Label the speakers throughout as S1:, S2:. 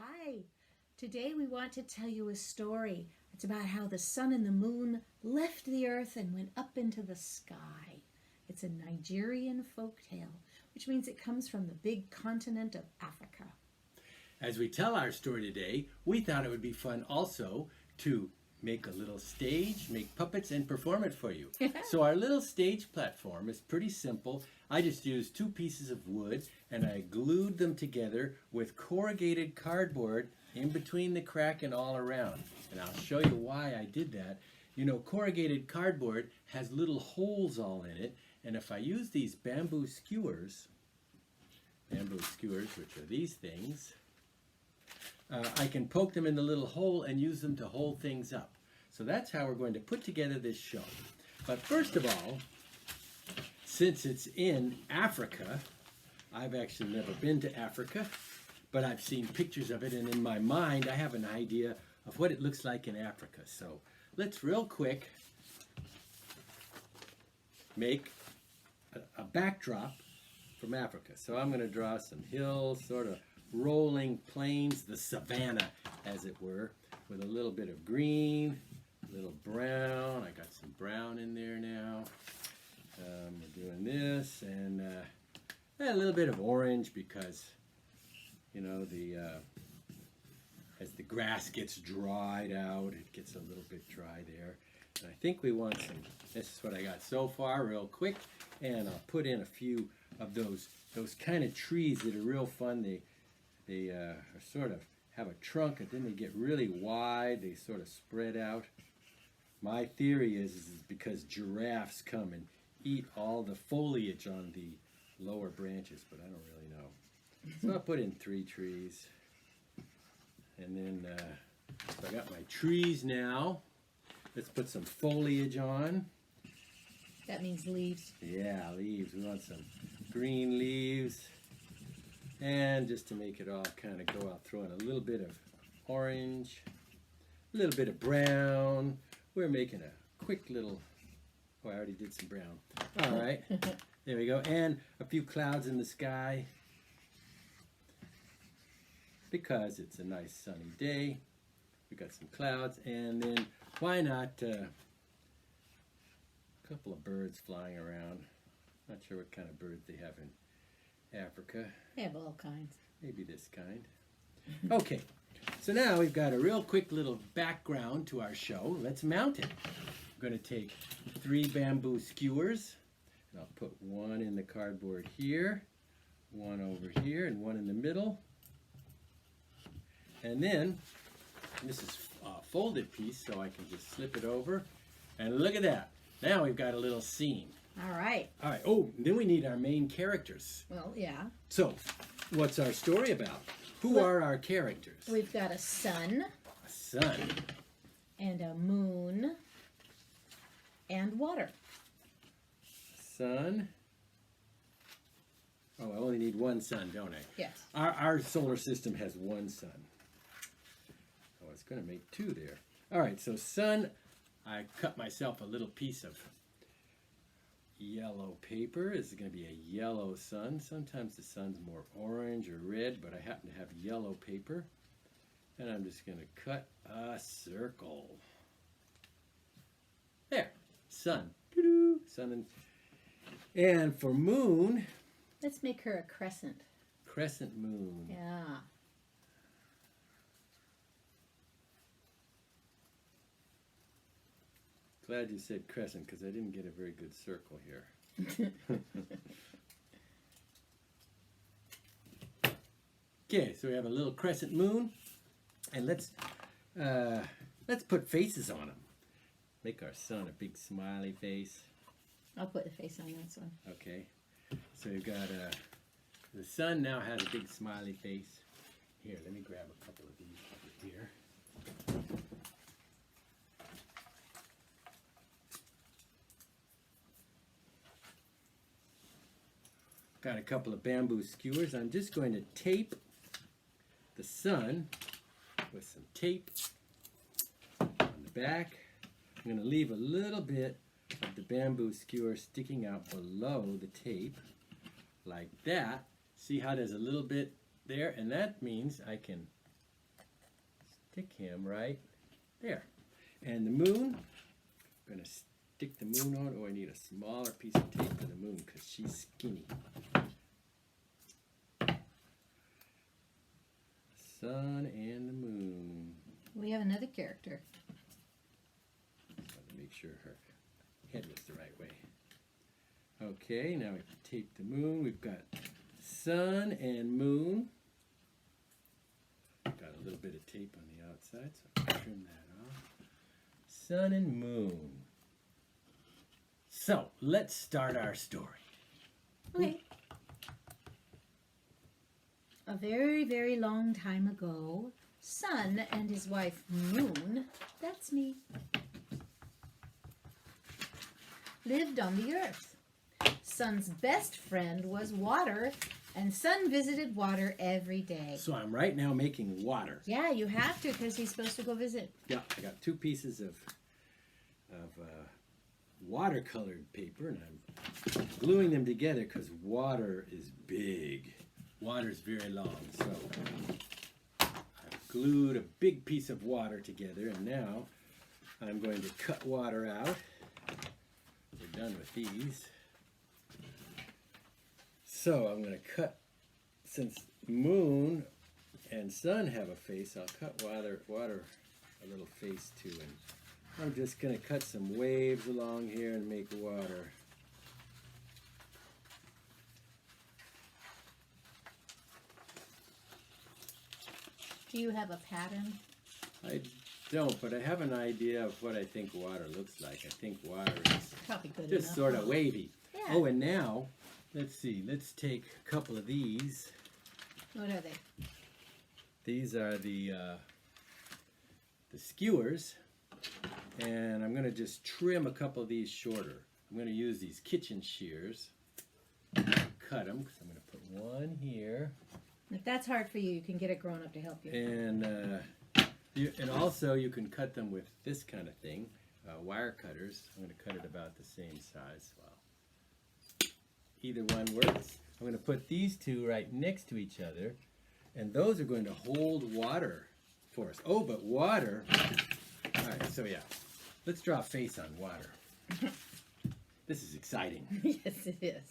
S1: Hi. Today we want to tell you a story. It's about how the sun and the moon left the earth and went up into the sky. It's a Nigerian folk tale, which means it comes from the big continent of Africa.
S2: As we tell our story today, we thought it would be fun also to make a little stage, make puppets, and perform it for you. So our little stage platform is pretty simple. I just used two pieces of wood and I glued them together with corrugated cardboard in between the crack and all around. And I'll show you why I did that. You know, corrugated cardboard has little holes all in it, and if I use these bamboo skewers, which are these things, I can poke them in the little hole and use them to hold things up. So that's how we're going to put together this show. But first of all, since it's in Africa, I've actually never been to Africa, but I've seen pictures of it, and in my mind I have an idea of what it looks like in Africa. So let's real quick make a backdrop from Africa. So I'm going to draw some hills, sort of rolling plains, the savannah as it were, with a little bit of green, a little brown. I got some brown in there now. We're doing this, and a little bit of orange because, you know, as the grass gets dried out, it gets a little bit dry there. And I think we want some, this is what I got so far real quick, and I'll put in a few of those kind of trees that are real fun. They are sort of have a trunk and then they get really wide, they sort of spread out. My theory is because giraffes come and eat all the foliage on the lower branches, but I don't really know. So I'll put in 3 trees. And then, so I got my trees now. Let's put some foliage on.
S1: That means leaves.
S2: Yeah, leaves. We want some green leaves. And just to make it all kind of go, I'll throw in a little bit of orange, a little bit of brown. We're making a quick little, oh, I already did some brown. All right, there we go. And a few clouds in the sky because it's a nice sunny day. We got some clouds, and then why not a couple of birds flying around. Not sure what kind of birds they have in Africa.
S1: They have all kinds.
S2: Maybe this kind. Okay, so now we've got a real quick little background to our show. Let's mount it. I'm going to take 3 bamboo skewers, and I'll put one in the cardboard here, one over here, and one in the middle. And then, this is a folded piece, so I can just slip it over. And look at that. Now we've got a little scene.
S1: All right.
S2: All right. Oh, then we need our main characters.
S1: Well, yeah.
S2: So, what's our story about? Who are our characters?
S1: We've got a sun.
S2: A sun.
S1: And a moon. And water.
S2: Sun. Oh, I only need one sun, don't I?
S1: Yes.
S2: Our solar system has one sun. Oh, it's going to make 2 there. All right, so sun, I cut myself a little piece of yellow paper. This is going to be a yellow sun. Sometimes the sun's more orange or red, but I happen to have yellow paper. And I'm just going to cut a circle. There, sun. Doo-doo. Sun and for moon,
S1: Let's make her a crescent.
S2: crescent moon.
S1: Yeah.
S2: Glad you said crescent because I didn't get a very good circle here. Okay, so we have a little crescent moon, and let's put faces on them. Make our sun a big smiley face.
S1: I'll put the face on this one.
S2: Okay, so we've got the sun now has a big smiley face. Here, let me grab a couple of these over here. Got a couple of bamboo skewers. I'm just going to tape the sun with some tape on the back. I'm going to leave a little bit of the bamboo skewer sticking out below the tape, like that. See how there's a little bit there? And that means I can stick him right there. And the moon, I'm going to stick the moon on. Oh, I need a smaller piece of tape for the moon because she's skinny. Sun and the moon.
S1: We have another character.
S2: I want to make sure her head was the right way. Okay, now we tape the moon. We've got sun and moon. Got a little bit of tape on the outside, so I can trim that off. Sun and moon. So, let's start our story.
S1: Okay. A very, very long time ago, Sun and his wife Moon, that's me, lived on the earth. Sun's best friend was water, and Sun visited water every day.
S2: So I'm right now making water.
S1: Yeah, you have to because he's supposed to go visit.
S2: Yeah, I got 2 pieces of watercolored paper, and I'm gluing them together because water is big. Water is very long, so I've glued a big piece of water together, and now I'm going to cut water out. We're done with these. So I'm going to cut, since moon and sun have a face, I'll cut water a little face too. And I'm just going to cut some waves along here and make water.
S1: Do you have a pattern?
S2: I don't, but I have an idea of what I think water looks like. I think water is
S1: Probably good
S2: just
S1: enough.
S2: sort of wavy.
S1: Yeah.
S2: Oh, and now, let's see, let's take a couple of these.
S1: What are they?
S2: These are the skewers, and I'm going to just trim a couple of these shorter. I'm going to use these kitchen shears, cut them, because I'm going to put one here,
S1: If that's hard for you, you can get a grown-up to help you.
S2: and also you can cut them with this kind of thing, wire cutters. I'm going to cut it about the same size. Well, either one works. I'm going to put these 2 right next to each other, and those are going to hold water for us. Oh, but water. All right, so yeah, let's draw a face on water. This is exciting.
S1: Yes, it is.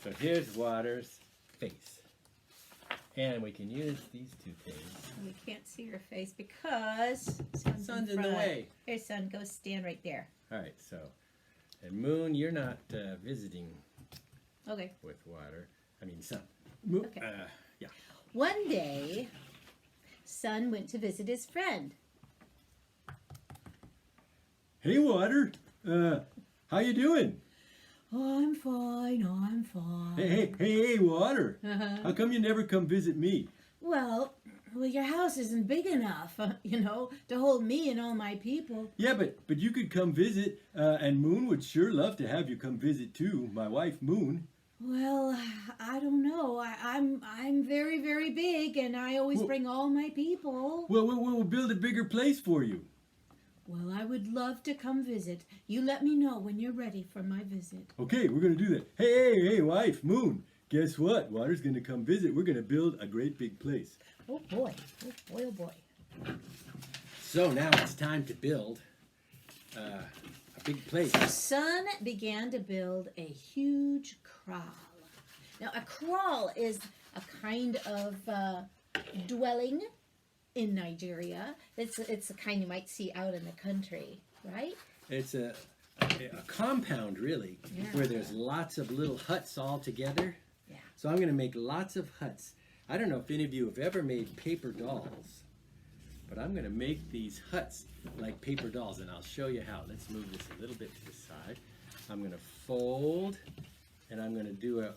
S2: So here's water's face. And we can use these 2 things.
S1: We can't see your face because
S2: Sun's in the
S1: front.
S2: way.
S1: Here, Sun, go stand right there.
S2: All right, so, and moon, you're not visiting
S1: Okay.
S2: with water. I mean, sun.
S1: Okay.
S2: Yeah.
S1: One day, Sun went to visit his friend.
S2: Hey, water. How you doing?
S1: I'm fine, I'm fine.
S2: Hey, water.
S1: Uh-huh.
S2: How come you never come visit me?
S1: Well, your house isn't big enough, to hold me and all my people.
S3: Yeah, but you could come visit, and Moon would sure love to have you come visit too. My wife, Moon.
S1: Well, I don't know. I'm very, very big, and I always bring all my people.
S3: Well, we'll build a bigger place for you.
S1: Well, I would love to come visit. You let me know when you're ready for my visit.
S3: Okay, we're gonna do that. Hey, wife, Moon. Guess what? Water's gonna come visit. We're gonna build a great big place.
S1: Oh boy, oh boy, oh boy.
S2: So now it's time to build a big place.
S1: Sun began to build a huge kraal. Now, a kraal is a kind of dwelling in Nigeria. It's a kind you might see out in the country, right?
S2: It's a compound, really,
S1: Yeah.
S2: where there's lots of little huts all together.
S1: Yeah.
S2: So I'm going to make lots of huts. I don't know if any of you have ever made paper dolls, but I'm going to make these huts like paper dolls, and I'll show you how. Let's move this a little bit to the side. I'm going to fold, and I'm going to do a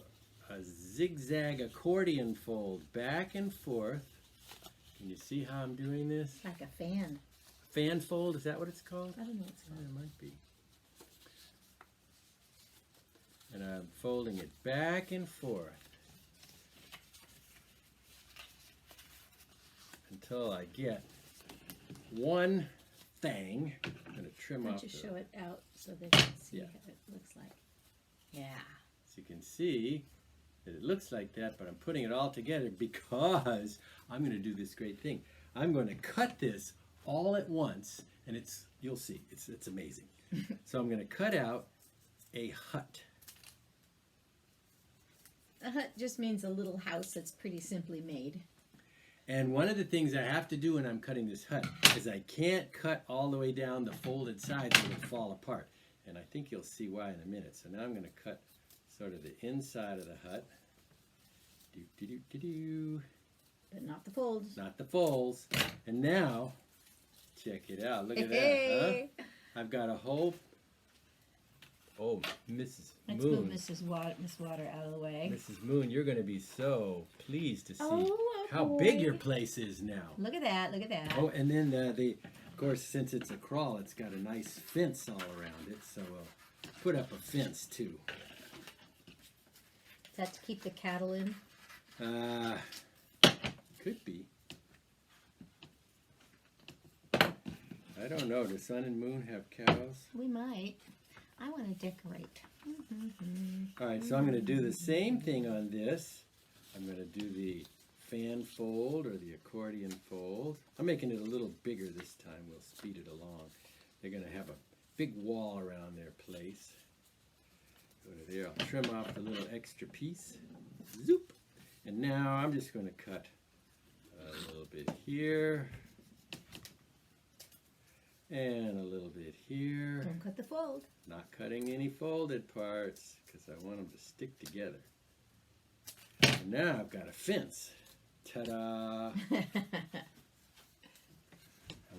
S2: zigzag accordion fold back and forth. Can you see how I'm doing this?
S1: Like a fan.
S2: Fan fold, is that what it's called?
S1: I don't know what's
S2: Yeah,
S1: called.
S2: it might be. And I'm folding it back and forth until I get one thing. I'm going to trim
S1: Why
S2: off
S1: don't you
S2: the,
S1: show it out so they can see
S2: Yeah.
S1: what it looks like? Yeah.
S2: as you can see, that it looks like that, but I'm putting it all together because I'm going to do this great thing. I'm going to cut this all at once, and you'll see, it's amazing. So I'm going to cut out a hut.
S1: A hut just means a little house that's pretty simply made.
S2: And one of the things I have to do when I'm cutting this hut is I can't cut all the way down the folded sides or it'll fall apart. And I think you'll see why in a minute. So now I'm going to cut sort of the inside of the hut.
S1: But not the folds.
S2: Not the folds. And now, check it out. Look at that. Huh? I've got a whole... Oh, Mrs.
S1: Let's
S2: Moon.
S1: move Miss Water out of the way.
S2: Mrs. Moon, you're going to be so pleased to see
S1: Oh,
S2: how
S1: boy.
S2: big your place is now.
S1: Look at that, look at that.
S2: Oh, and then of course, since it's a crawl, it's got a nice fence all around it. So we'll put up a fence too.
S1: Is that to keep the cattle in?
S2: Could be. I don't know. Does Sun and Moon have cows?
S1: We might. I want to decorate.
S2: All right, so I'm going to do the same thing on this. I'm going to do the fan fold or the accordion fold. I'm making it a little bigger this time. We'll speed it along. They're going to have a big wall around their place. Go to there. I'll trim off the little extra piece. Zoop. And now I'm just going to cut a little bit here. And a little bit here.
S1: Don't cut the fold.
S2: Not cutting any folded parts because I want them to stick together. And now I've got a fence. Ta-da! And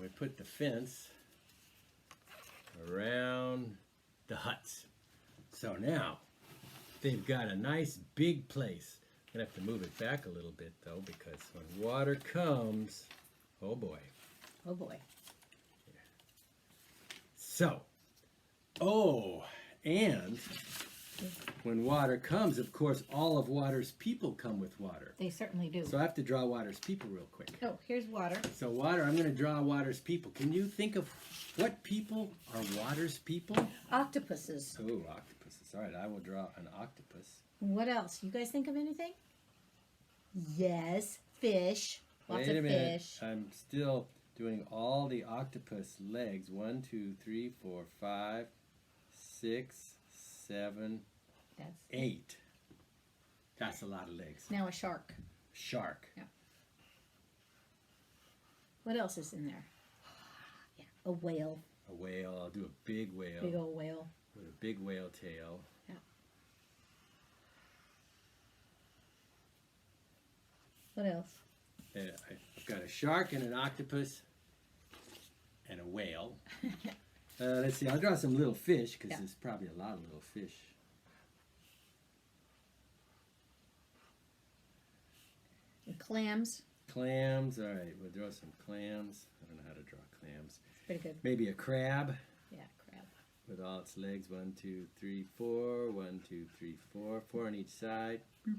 S2: we put the fence around the huts. So now they've got a nice big place. I'm going to have to move it back a little bit though because when water comes, oh boy.
S1: Oh boy.
S2: So, and when water comes, of course, all of water's people come with water.
S1: They certainly do.
S2: So I have to draw water's people real quick.
S1: Oh, here's water.
S2: So water, I'm going to draw water's people. Can you think of what people are water's people?
S1: Octopuses.
S2: Oh, octopuses. All right, I will draw an octopus.
S1: What else? You guys think of anything? Yes, fish. Lots
S2: Wait a
S1: of
S2: minute.
S1: fish.
S2: I'm still doing all the octopus legs. 1, 2, 3, 4, 5, 6, 7,
S1: That's
S2: 8. That's a lot of legs.
S1: now a shark.
S2: Shark.
S1: What else is in there? Yeah, a whale.
S2: A whale. I'll do a big whale.
S1: Big old whale.
S2: With a big whale tail.
S1: Yeah. What else?
S2: I've got a shark and an octopus and a whale. Let's see. I'll draw some little fish because there's probably a lot of little fish.
S1: And clams.
S2: Clams. All right. We'll draw some clams. I don't know how to draw clams.
S1: Pretty good.
S2: Maybe a crab.
S1: Yeah, crab.
S2: With all its legs. 1, 2, 3, 4. 1, 2, 3, 4. 4 on each side. Boop,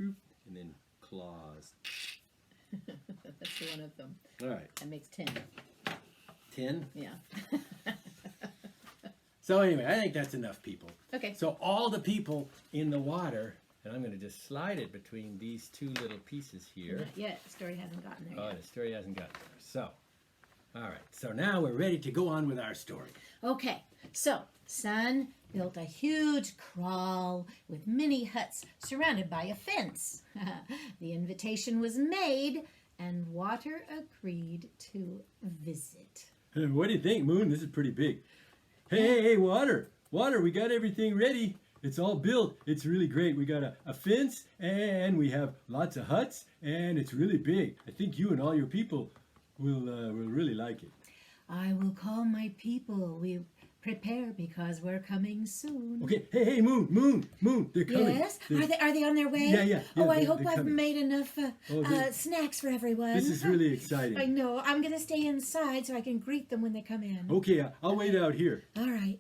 S2: boop. And then claws.
S1: That's one of them.
S2: All right.
S1: That makes 10.
S2: 10.
S1: Yeah.
S2: So anyway, I think that's enough people.
S1: Okay.
S2: So all the people in the water, and I'm going to just slide it between these two little pieces here.
S1: Not yet. The story hasn't gotten there
S2: Oh,
S1: yet.
S2: the story hasn't got there. So, all right. So now we're ready to go on with our story.
S1: Okay. So, Sun built a huge kraal with many huts surrounded by a fence. The invitation was made, and Water agreed to visit.
S3: What do you think, Moon? This is pretty big. Hey, Water! Water, we got everything ready. It's all built. It's really great. We got a fence, and we have lots of huts, and it's really big. I think you and all your people will really like it.
S1: I will call my people. We prepare because we're coming soon.
S3: Okay, hey, Moon, they're coming.
S1: Yes?
S3: They're-
S1: Are they on their way?
S3: Yeah,
S1: Oh, I
S3: they're
S1: hope I've
S3: coming.
S1: made enough
S3: they-
S1: snacks for everyone.
S3: This is really exciting.
S1: I know. I'm going to stay inside so I can greet them when they come in.
S3: Okay, I'll wait out here.
S1: All right.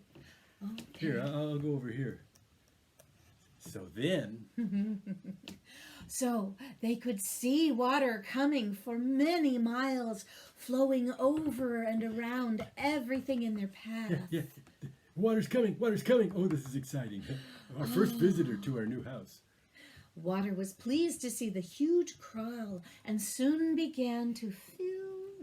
S1: Okay.
S3: Here, I'll go over here.
S2: So then,
S1: So they could see water coming for many miles, flowing over and around everything in their path.
S3: Yeah, water's coming. Oh, this is exciting. Our first visitor to our new house.
S1: Water was pleased to see the huge kraal and soon began to fill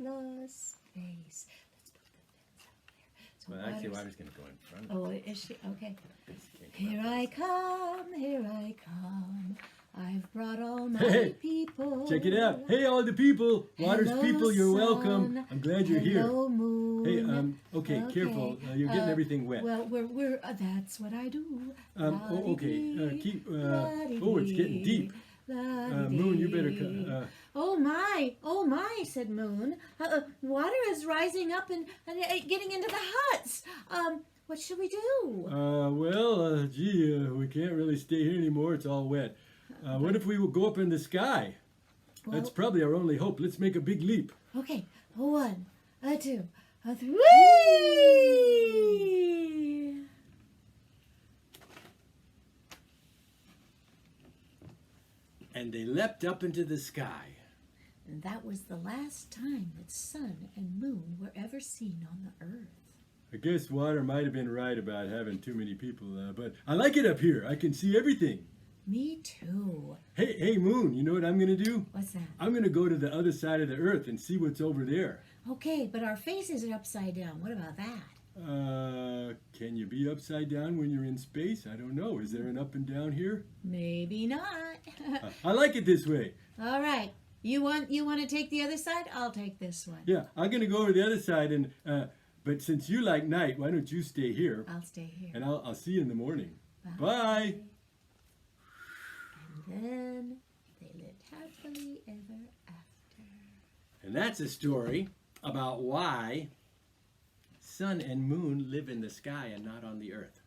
S1: the space. Let's put the fence up there. So
S2: Well, actually, Water's going to go in front.
S1: Oh, is she? Okay.
S2: She can't go
S1: Here
S2: up
S1: I
S2: this.
S1: come, here I come. I've brought all my
S3: Hey,
S1: people.
S3: Check it out. Hey, all the people. Water's
S1: Hello,
S3: people, you're
S1: sun.
S3: welcome. I'm glad you're here.
S1: Hello, moon.
S3: Hey, okay, careful. You're getting everything wet.
S1: Well, we're that's what I do.
S3: Okay.
S1: La-dee-dee,
S3: Oh, it's getting deep.
S1: la-dee-dee.
S3: Moon, you better.
S1: Oh my, said Moon. Water is rising up and getting into the huts. What should we do?
S3: Gee, we can't really stay here anymore. It's all wet. What if we would go up in the sky? That's
S1: Well-
S3: probably our only hope. Let's make a big leap.
S1: Okay, a 1, a 2, a 3.
S2: And they leapt up into the sky.
S1: And that was the last time that sun and moon were ever seen on the earth.
S3: I guess Water might have been right about having too many people, but I like it up here. I can see everything.
S1: Me too.
S3: Hey, Moon, you know what I'm going to do?
S1: What's that?
S3: I'm going to go to the other side of the earth and see what's over there.
S1: Okay, but our faces are upside down. What about that?
S3: Can you be upside down when you're in space? I don't know. Is there an up and down here?
S1: Maybe not.
S3: I like it this way.
S1: All right. You want to take the other side? I'll take this one.
S3: Yeah, I'm going to go over the other side, and but since you like night, why don't you stay here?
S1: I'll stay here.
S3: And I'll see you in the morning.
S1: Bye.
S3: Bye.
S1: And then they lived happily ever after.
S2: And that's a story about why sun and moon live in the sky and not on the earth.